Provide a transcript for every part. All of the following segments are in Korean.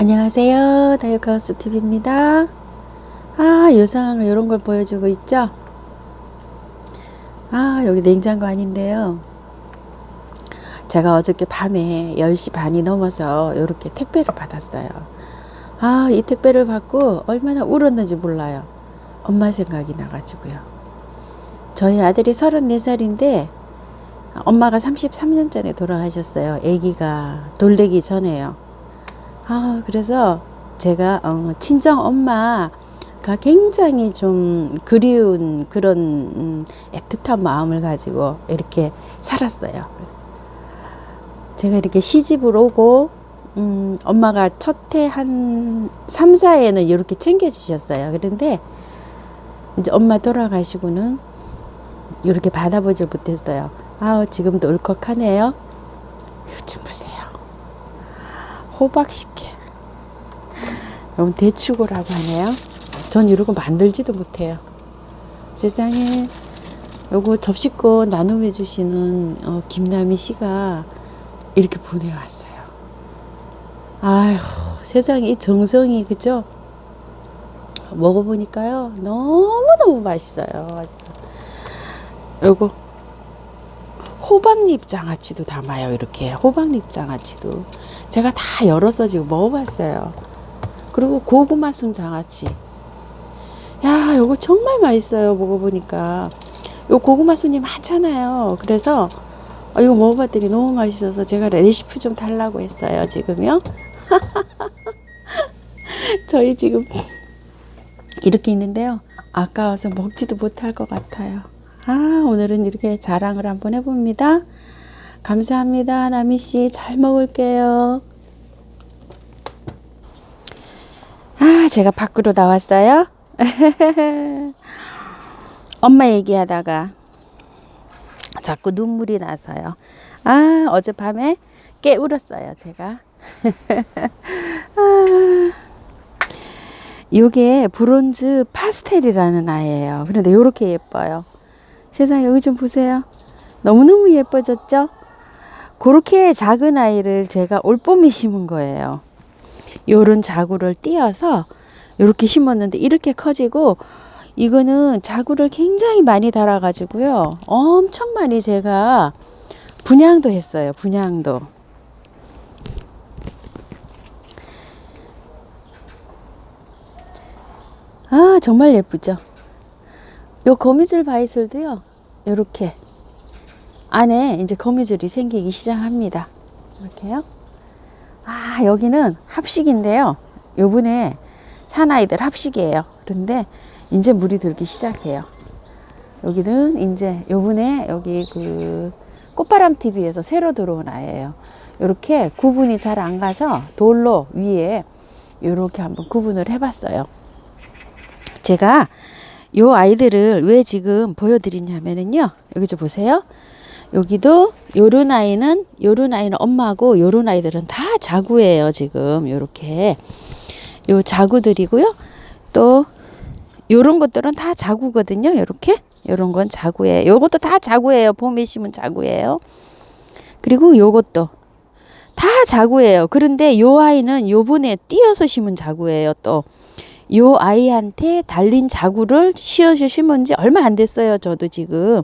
안녕하세요. 다육하우스TV입니다. 요상한 이런 걸 보여주고 있죠? 여기 냉장고 아닌데요. 제가 어저께 밤에 10시 반이 넘어서 이렇게 택배를 받았어요. 이 택배를 받고 얼마나 울었는지 몰라요. 엄마 생각이 나가지고요. 저희 아들이 34살인데 엄마가 33년 전에 돌아가셨어요. 아기가 돌되기 전에요. 그래서 제가 친정 엄마가 굉장히 좀 그리운 그런 애틋한 마음을 가지고 이렇게 살았어요. 제가 이렇게 시집을 오고 엄마가 첫 해 한 3, 4회는 이렇게 챙겨주셨어요. 그런데 이제 엄마 돌아가시고는 이렇게 받아보질 못했어요. 지금도 울컥하네요. 요즘 보세요. 호박식혜. 너무 대추고라고 하네요. 전 이러고 만들지도 못해요. 세상에. 요거 접시꽃 나눔해 주시는 김남희 씨가 이렇게 보내왔어요. 세상에 이 정성이, 그죠? 먹어보니까요 너무너무 맛있어요. 요거 호박잎 장아찌도 담아요. 이렇게 호박잎 장아찌도 제가 다 열어서 지금 먹어봤어요. 그리고 고구마 순 장아찌, 요거 정말 맛있어요. 먹어보니까 요 고구마 순이 많잖아요. 그래서 이거 먹어봤더니 너무 맛있어서 제가 레시피 좀 달라고 했어요. 지금요. 저희 지금 이렇게 있는데요. 아까워서 먹지도 못할 것 같아요. 오늘은 이렇게 자랑을 한번 해봅니다. 감사합니다. 나미씨, 잘 먹을게요. 제가 밖으로 나왔어요. 엄마 얘기하다가 자꾸 눈물이 나서요. 어젯밤에 꽤 울었어요, 제가. 요게 브론즈 파스텔이라는 아이예요. 그런데 요렇게 예뻐요. 세상에, 여기 좀 보세요. 너무너무 예뻐졌죠? 그렇게 작은 아이를 제가 올봄에 심은 거예요. 요런 자구를 띄어서 요렇게 심었는데 이렇게 커지고, 이거는 자구를 굉장히 많이 달아가지고요. 엄청 많이 제가 분양도 했어요. 분양도. 정말 예쁘죠? 요 거미줄 바이슬도요. 요렇게 안에 이제 거미줄이 생기기 시작합니다. 이렇게요. 여기는 합식인데요. 요번에 사나이들 합식이에요. 그런데 이제 물이 들기 시작해요. 여기는 이제 요번에 여기 그 꽃바람 TV에서 새로 들어온 아이예요. 이렇게 구분이 잘 안 가서 돌로 위에 이렇게 한번 구분을 해봤어요. 제가 요 아이들을 왜 지금 보여드리냐면은요. 여기 좀 보세요. 여기도 요런 아이는 엄마고, 요런 아이들은 다 자구예요. 지금 요렇게 요 자구들이고요. 또 요런 것들은 다 자구거든요. 요렇게 요런 건 자구예요. 요것도 다 자구예요. 봄에 심은 자구예요. 그리고 요것도 다 자구예요. 그런데 요 아이는 요번에 띄어서 심은 자구예요. 또 요 아이한테 달린 자구를 씌어서 심은 지 얼마 안 됐어요. 저도 지금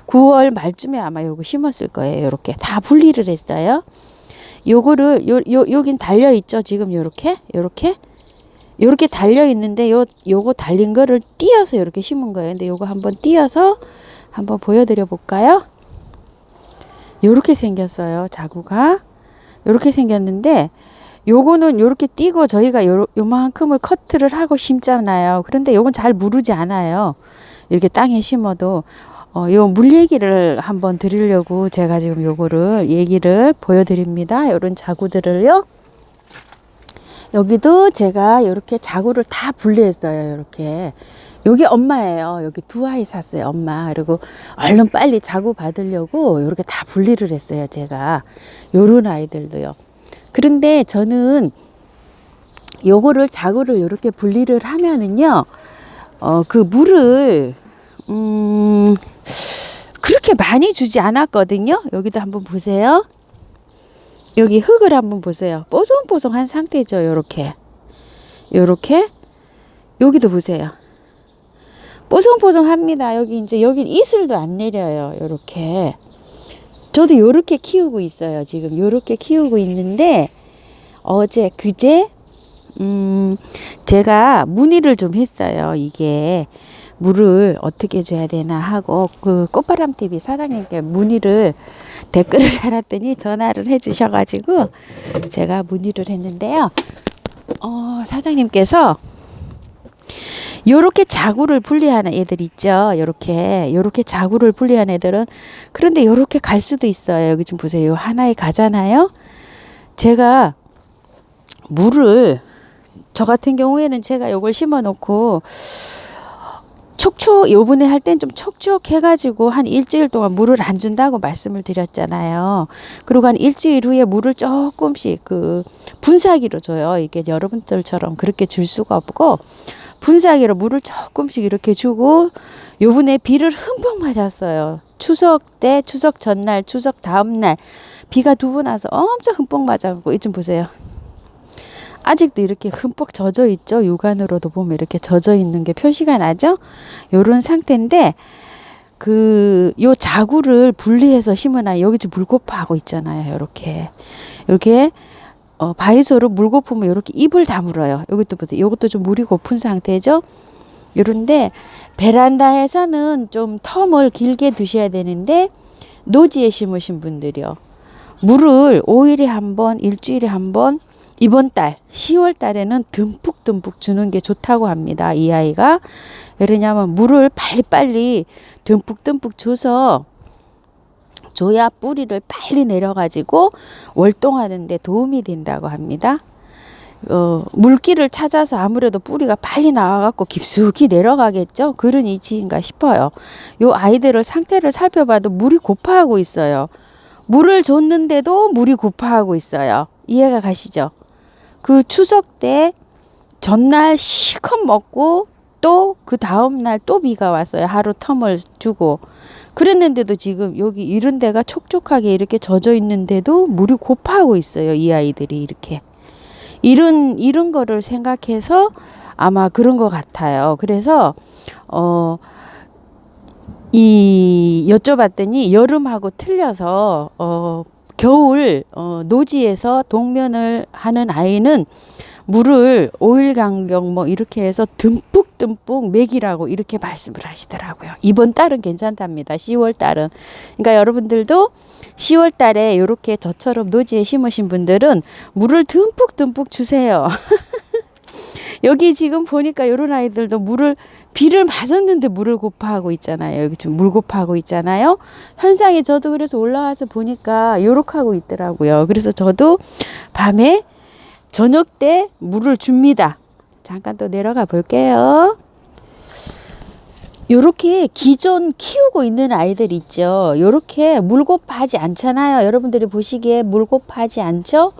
9월 말쯤에 아마 요거 심었을 거예요. 요렇게 다 분리를 했어요. 요거를 여긴 달려 있죠. 지금 요렇게 달려 있는데 요거 달린 거를 띄어서 요렇게 심은 거예요. 근데 요거 한번 띄어서 한번 보여드려 볼까요? 요렇게 생겼어요. 자구가 요렇게 생겼는데, 요거는 요렇게 띄고 저희가 요만큼을 커트를 하고 심잖아요. 그런데 요건 잘 무르지 않아요. 이렇게 땅에 심어도. 요 물 얘기를 한번 드리려고 제가 지금 요거를 얘기를 보여드립니다. 요런 자구들을요. 여기도 제가 요렇게 자구를 다 분리했어요. 요렇게. 요게 엄마예요. 여기 두 아이 샀어요. 엄마. 그리고 얼른 빨리 자구 받으려고 요렇게 다 분리를 했어요. 제가. 요런 아이들도요. 그런데 저는 요거를 자구를 요렇게 분리를 하면은요, 그 물을 그렇게 많이 주지 않았거든요. 여기도 한번 보세요. 여기 흙을 한번 보세요. 뽀송뽀송한 상태죠. 요렇게. 요렇게. 여기도 보세요. 뽀송뽀송합니다. 여기 이제 여긴 이슬도 안 내려요. 요렇게. 저도 요렇게 키우고 있어요. 지금 요렇게 키우고 있는데 어제 그제 제가 문의를 좀 했어요. 이게 물을 어떻게 줘야 되나 하고 그 꽃바람 TV 사장님께 문의를 댓글을 달았더니 전화를 해 주셔가지고 제가 문의를 했는데요. 사장님께서 요렇게 자구를 분리하는 애들 있죠. 요렇게 자구를 분리하는 애들은 그런데 요렇게 갈 수도 있어요. 여기 좀 보세요. 하나에 가잖아요. 제가 물을 저 같은 경우에는 제가 요걸 심어 놓고 요번에 할 땐 좀 촉촉해가지고 한 일주일 동안 물을 안 준다고 말씀을 드렸잖아요. 그리고 한 일주일 후에 물을 조금씩 그 분사기로 줘요. 이게 여러분들처럼 그렇게 줄 수가 없고 분사기로 물을 조금씩 이렇게 주고 요번에 비를 흠뻑 맞았어요. 추석 때, 추석 전날, 추석 다음날 비가 2번 와서 엄청 흠뻑 맞아갖고 이좀 보세요. 아직도 이렇게 흠뻑 젖어 있죠. 육안으로도 보면 이렇게 젖어 있는 게 표시가 나죠. 요런 상태인데 요 자구를 분리해서 심으나 여기 좀 물고파하고 있잖아요. 이렇게 바이소로 물 고프면 이렇게 입을 다물어요. 여기도 보세요. 이것도 좀 물이 고픈 상태죠. 요런데 베란다에서는 좀 텀을 길게 두셔야 되는데 노지에 심으신 분들이요. 물을 5일에 한 번, 일주일에 한 번 이번 달 10월 달에는 듬뿍듬뿍 주는 게 좋다고 합니다. 이 아이가. 왜냐하면 물을 빨리빨리 듬뿍듬뿍 줘서 줘야 뿌리를 빨리 내려가지고 월동하는 데 도움이 된다고 합니다. 물기를 찾아서 아무래도 뿌리가 빨리 나와갖고 깊숙이 내려가겠죠. 그런 이치인가 싶어요. 요 아이들을 상태를 살펴봐도 물이 고파하고 있어요. 물을 줬는데도 물이 고파하고 있어요. 이해가 가시죠? 그 추석 때 전날 시컷 먹고 또 그 다음날 또 비가 왔어요. 하루 텀을 주고. 그랬는데도 지금 여기 이런 데가 촉촉하게 이렇게 젖어 있는데도 물이 고파하고 있어요. 이 아이들이 이렇게. 이런 거를 생각해서 아마 그런 것 같아요. 그래서, 여쭤봤더니 여름하고 틀려서, 겨울 노지에서 동면을 하는 아이는 물을 5일 간격 뭐 이렇게 해서 듬뿍듬뿍 먹이라고 이렇게 말씀을 하시더라고요. 이번 달은 괜찮답니다. 10월 달은. 그러니까 여러분들도 10월 달에 이렇게 저처럼 노지에 심으신 분들은 물을 듬뿍듬뿍 주세요. 여기 지금 보니까 이런 아이들도 비를 맞았는데 물을 고파하고 있잖아요. 여기 지금 물 고파하고 있잖아요. 현상이 저도 그래서 올라와서 보니까 요렇게 하고 있더라고요. 그래서 저도 밤에 저녁 때 물을 줍니다. 잠깐 또 내려가 볼게요. 요렇게 기존 키우고 있는 아이들 있죠. 요렇게 물 고파하지 않잖아요. 여러분들이 보시기에 물 고파하지 않죠?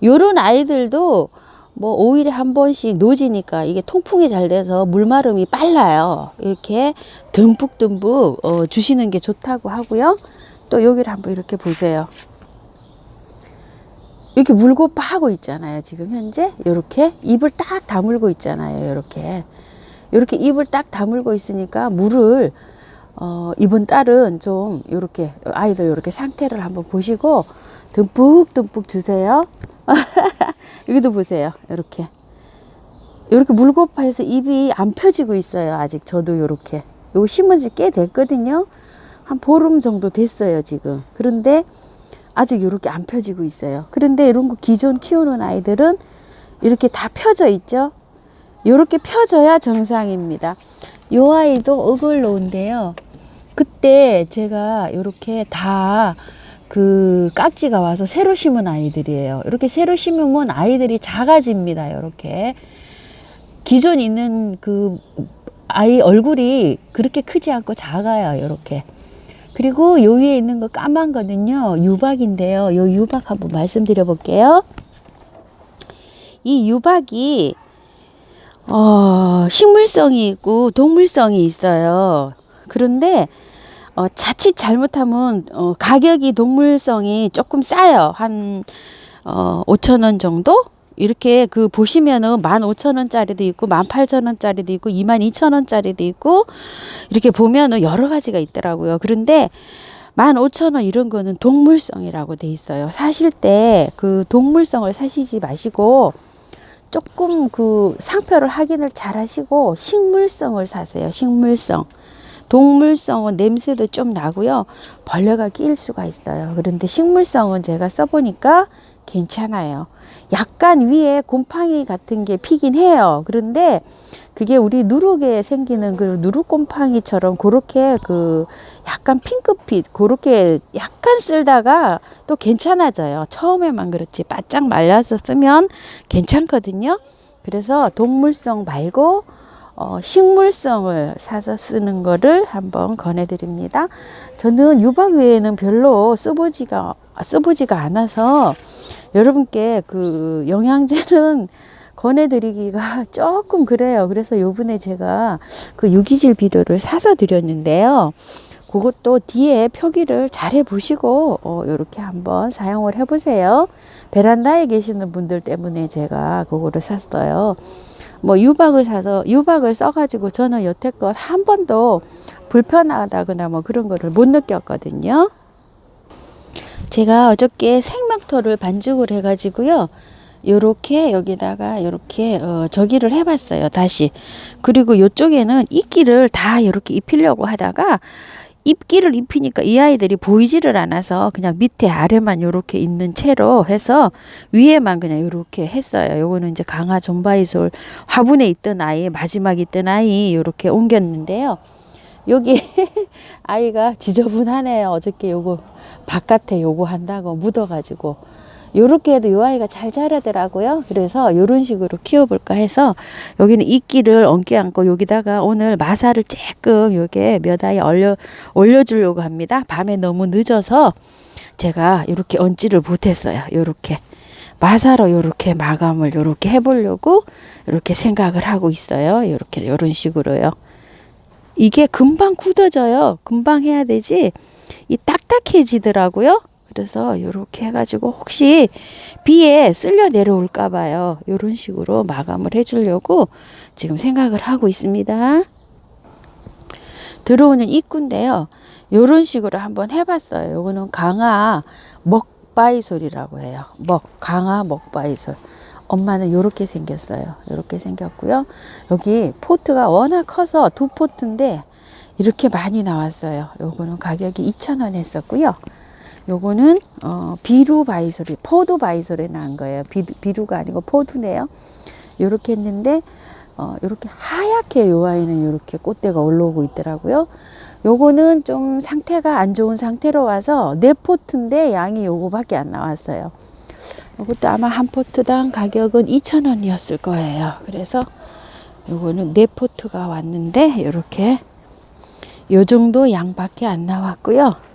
요런 아이들도 뭐 5일에 한 번씩 노지니까 이게 통풍이 잘 돼서 물마름이 빨라요. 이렇게 듬뿍듬뿍 주시는 게 좋다고 하고요. 또 여기를 한번 이렇게 보세요. 이렇게 물고파하고 있잖아요. 지금 현재 이렇게 입을 딱 다물고 있잖아요. 이렇게 입을 딱 다물고 있으니까 물을 이번 달은 좀 이렇게 아이들 이렇게 상태를 한번 보시고 듬뿍듬뿍 주세요. 여기도 보세요. 이렇게 물고파해서 입이 안 펴지고 있어요. 아직 저도 요거 심은 지 꽤 됐거든요. 한 보름 정도 됐어요, 지금. 그런데 아직 이렇게 안 펴지고 있어요. 그런데 이런 거 기존 키우는 아이들은 이렇게 다 펴져 있죠. 이렇게 펴져야 정상입니다. 요 아이도 어글로운데요. 그때 제가 이렇게 다 그 깍지가 와서 새로 심은 아이들이에요. 이렇게 새로 심으면 아이들이 작아집니다. 이렇게 기존 있는 그 아이 얼굴이 그렇게 크지 않고 작아요. 이렇게. 그리고 요 위에 있는 거 까만 거는요, 유박인데요. 요 유박 한번 말씀드려 볼게요. 이 유박이 식물성이 있고 동물성이 있어요. 그런데 자칫 잘못하면 가격이 동물성이 조금 싸요. 한 5,000원 정도? 이렇게 그 보시면은 15,000원짜리도 있고 18,000원짜리도 있고 22,000원짜리도 있고 이렇게 보면은 여러 가지가 있더라고요. 그런데 15,000원 이런 거는 동물성이라고 돼 있어요. 사실 때 그 동물성을 사시지 마시고 조금 그 상표를 확인을 잘 하시고 식물성을 사세요. 식물성. 동물성은 냄새도 좀 나고요. 벌레가 끼일 수가 있어요. 그런데 식물성은 제가 써보니까 괜찮아요. 약간 위에 곰팡이 같은 게 피긴 해요. 그런데 그게 우리 누룩에 생기는 그 누룩곰팡이처럼 그렇게 그 약간 핑크빛 그렇게 약간 쓸다가 또 괜찮아져요. 처음에만 그렇지 바짝 말려서 쓰면 괜찮거든요. 그래서 동물성 말고 식물성을 사서 쓰는 거를 한번 권해드립니다. 저는 유박 외에는 별로 써보지가 않아서 여러분께 그 영양제는 권해드리기가 조금 그래요. 그래서 요번에 제가 그 유기질 비료를 사서 드렸는데요. 그것도 뒤에 표기를 잘 해보시고 요렇게 한번 사용을 해보세요. 베란다에 계시는 분들 때문에 제가 그거를 샀어요. 뭐 유박을 써가지고 저는 여태껏 한 번도 불편하다거나 뭐 그런 거를 못 느꼈거든요. 제가 어저께 생명토를 반죽을 해가지고요. 요렇게 여기다가 요렇게 저기를 해봤어요. 다시. 그리고 이쪽에는 이끼를 다 이렇게 입히려고 하다가 입기를 입히니까 이 아이들이 보이지를 않아서 그냥 밑에 아래만 요렇게 있는 채로 해서 위에만 그냥 요렇게 했어요. 요거는 이제 강화 존바이솔 화분에 있던 아이, 마지막 있던 아이 요렇게 옮겼는데요. 여기 아이가 지저분하네요. 어저께 요거 바깥에 요거 한다고 묻어가지고 요렇게 해도 요 아이가 잘 자라더라고요. 그래서 요런 식으로 키워볼까 해서 여기는 이끼를 얹게 안고 여기다가 오늘 마사를 조금 요게 몇 아이 올려주려고 합니다. 밤에 너무 늦어서 제가 이렇게 얹지를 못했어요. 요렇게 마사로 요렇게 마감을 요렇게 해보려고 이렇게 생각을 하고 있어요. 요렇게 요런 식으로요. 이게 금방 굳어져요. 금방 해야 되지 이 딱딱해지더라고요. 그래서 이렇게 해가지고 혹시 비에 쓸려 내려올까 봐요. 이런 식으로 마감을 해주려고 지금 생각을 하고 있습니다. 들어오는 입구인데요. 이런 식으로 한번 해봤어요. 이거는 강화 먹바이솔이라고 해요. 강화 먹바이솔. 엄마는 이렇게 생겼어요. 이렇게 생겼고요. 여기 포트가 워낙 커서 2포트인데 이렇게 많이 나왔어요. 요거는 가격이 2,000원 했었고요. 요거는 비루 바이솔이 포도 바이솔에 나온 거예요. 비루가 아니고 포도네요. 요렇게 했는데 요렇게 하얗게 요 아이는 요렇게 꽃대가 올라오고 있더라고요. 요거는 좀 상태가 안 좋은 상태로 와서 4포트인데 양이 요거밖에 안 나왔어요. 요것도 아마 한 포트당 가격은 2,000원이었을 거예요. 그래서 요거는 4포트가 왔는데 요렇게 요 정도 양밖에 안 나왔고요.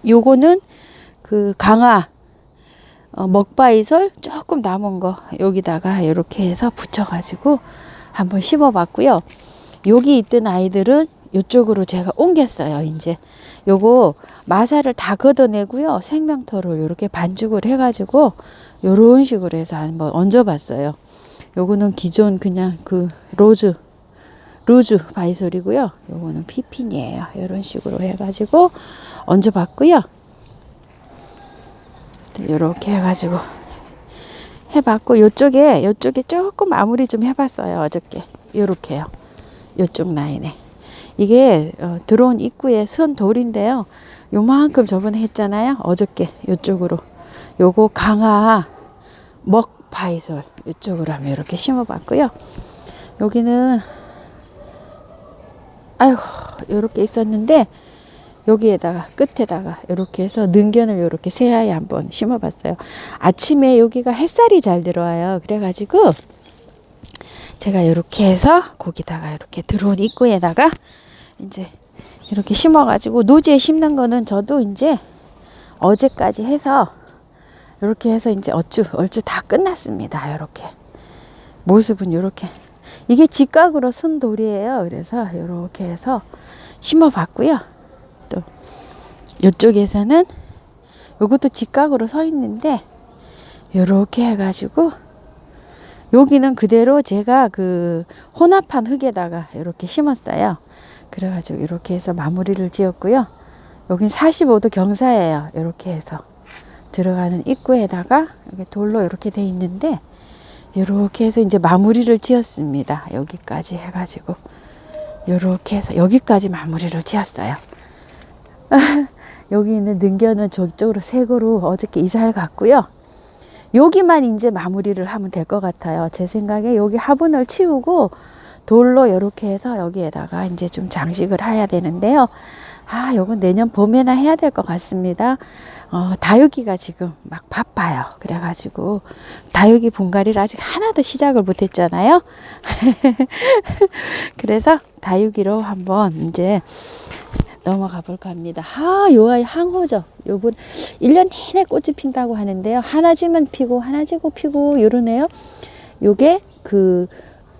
요거는 그 강화 먹바이솔 조금 남은 거 여기다가 이렇게 해서 붙여가지고 한번 심어봤고요. 여기 있던 아이들은 이쪽으로 제가 옮겼어요. 이제 요거 마사를 다 걷어내고요. 생명토를 이렇게 반죽을 해가지고 요런 식으로 해서 한번 얹어봤어요. 요거는 기존 그냥 그 루즈 바이솔이고요. 요거는 피핀이에요. 이런 식으로 해가지고 얹어봤고요. 이렇게 해가지고 해봤고 요쪽에 조금 마무리 좀 해봤어요. 어저께 요렇게요. 요쪽 라인에 이게 들어온 입구에 선 돌인데요. 요만큼 저번에 했잖아요. 어저께 요쪽으로 요거 강화 먹 바이솔 이쪽으로 하면 이렇게 심어봤고요. 여기는 아이고 요렇게 있었는데 여기에다가 끝에다가 이렇게 해서 능견을 이렇게 새하얘 한번 심어봤어요. 아침에 여기가 햇살이 잘 들어와요. 그래가지고 제가 이렇게 해서 거기다가 이렇게 들어온 입구에다가 이제 이렇게 심어가지고 노지에 심는 거는 저도 이제 어제까지 해서 이렇게 해서 이제 얼추 다 끝났습니다. 이렇게 모습은 이렇게 이게 직각으로 쓴 돌이에요. 그래서 이렇게 해서 심어 봤고요. 또 이쪽에서는 요것도 직각으로 서 있는데 이렇게 해가지고 여기는 그대로 제가 그 혼합한 흙에다가 이렇게 심었어요. 그래가지고 이렇게 해서 마무리를 지었고요. 여긴 45도 경사예요. 이렇게 해서 들어가는 입구에다가 이렇게 돌로 이렇게 돼 있는데 이렇게 해서 이제 마무리를 지었습니다. 여기까지 해가지고 이렇게 해서 여기까지 마무리를 지었어요. 여기 있는 능견은 저쪽으로 새거로 어저께 이사를 갔고요. 여기만 이제 마무리를 하면 될 것 같아요. 제 생각에 여기 화분을 치우고 돌로 이렇게 해서 여기에다가 이제 좀 장식을 해야 되는데요. 아, 요건 내년 봄에나 해야 될 것 같습니다. 다육이가 지금 막 바빠요. 그래가지고 다육이 분갈이를 아직 하나도 시작을 못 했잖아요. 그래서 다육이로 한번 이제 넘어가 볼까 합니다. 요 아이 항호죠. 요번 1년 내내 꽃이 핀다고 하는데요. 하나 지면 피고 하나 지고 피고 이러네요. 요게 그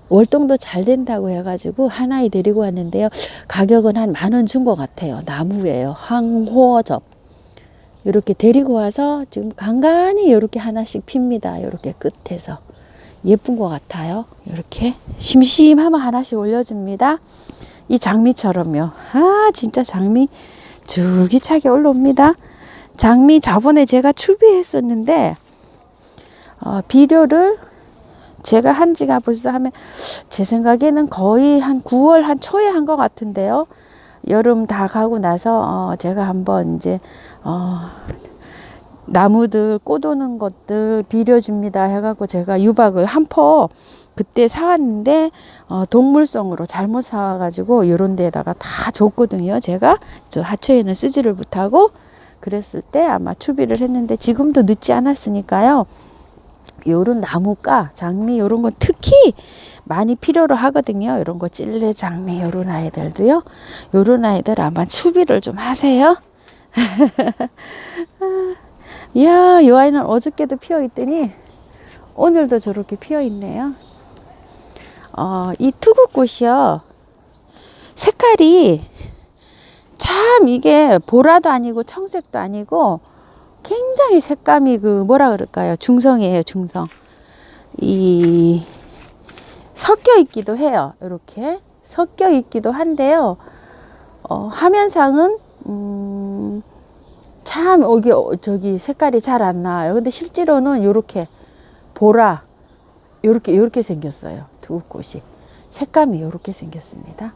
월동도 잘 된다고 해가지고 하나에 데리고 왔는데요. 가격은 한 10,000원 준 것 같아요. 나무예요. 항호접. 이렇게 데리고 와서 지금 간간히 이렇게 하나씩 핍니다. 이렇게 끝에서. 예쁜 것 같아요. 이렇게 심심하면 하나씩 올려줍니다. 이 장미처럼요. 아, 진짜 장미 줄기차게 올라옵니다. 장미 저번에 제가 추비했었는데 비료를 제가 한 지가 벌써 하면 제 생각에는 거의 한 9월 한 초에 한 것 같은데요. 여름 다 가고 나서 제가 한번 이제 나무들 꽃 오는 것들 비료 줍니다 해갖고 제가 유박을 한 포 그때 사왔는데 동물성으로 잘못 사와가지고 이런 데다가 다 줬거든요. 제가 저 하초에는 쓰지를 못하고 그랬을 때 아마 추비를 했는데 지금도 늦지 않았으니까요. 요런 나무가 장미 요런 건 특히 많이 필요로 하거든요. 요런 거 찔레 장미 요런 아이들도요. 요런 아이들 아마 추비를 좀 하세요. 이야, 요 아이는 어저께도 피어 있더니 오늘도 저렇게 피어 있네요. 이 투구꽃이요. 색깔이 참 이게 보라도 아니고 청색도 아니고 굉장히 색감이 그 뭐라 그럴까요? 중성이에요, 중성. 이 섞여 있기도 해요. 이렇게 섞여 있기도 한데요. 화면상은 참 여기 저기 색깔이 잘 안 나와요. 근데 실제로는 요렇게 보라 요렇게 생겼어요. 두부꽃이 색감이 요렇게 생겼습니다.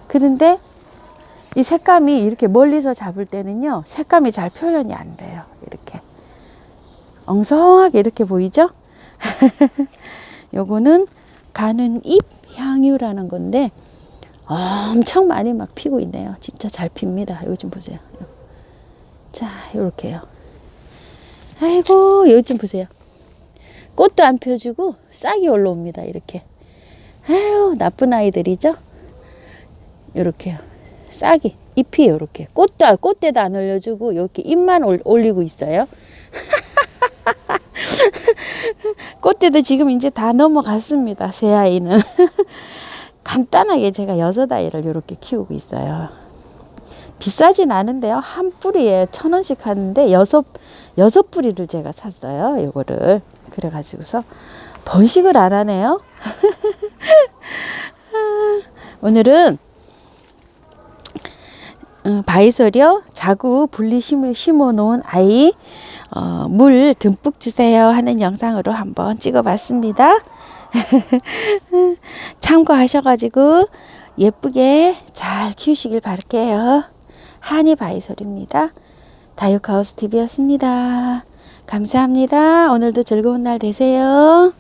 그런데 이 색감이 이렇게 멀리서 잡을 때는요, 색감이 잘 표현이 안 돼요. 이렇게 엉성하게 이렇게 보이죠? 요거는 가는 잎 향유라는 건데 엄청 많이 막 피고 있네요. 진짜 잘 핍니다. 이거 좀 보세요. 자, 요렇게요. 아이고, 여기 좀 보세요. 꽃도 안 펴주고 싹이 올라옵니다. 이렇게. 아유, 나쁜 아이들이죠? 요렇게요. 싹이, 잎이 요렇게. 꽃대도 안 올려주고 이렇게 잎만 올리고 있어요. 꽃대도 지금 이제 다 넘어갔습니다. 새 아이는. 간단하게 제가 6아이를 이렇게 키우고 있어요. 비싸진 않은데요. 한 뿌리에 1,000원씩 하는데 6뿌리를 제가 샀어요. 요거를. 그래가지고서 번식을 안 하네요. 오늘은 바이솔이요. 자구 분리 심어 놓은 아이 물 듬뿍 주세요 하는 영상으로 한번 찍어봤습니다. 참고하셔가지고 예쁘게 잘 키우시길 바랄게요. 한이 바이솔입니다. 다육하우스 TV였습니다. 감사합니다. 오늘도 즐거운 날 되세요.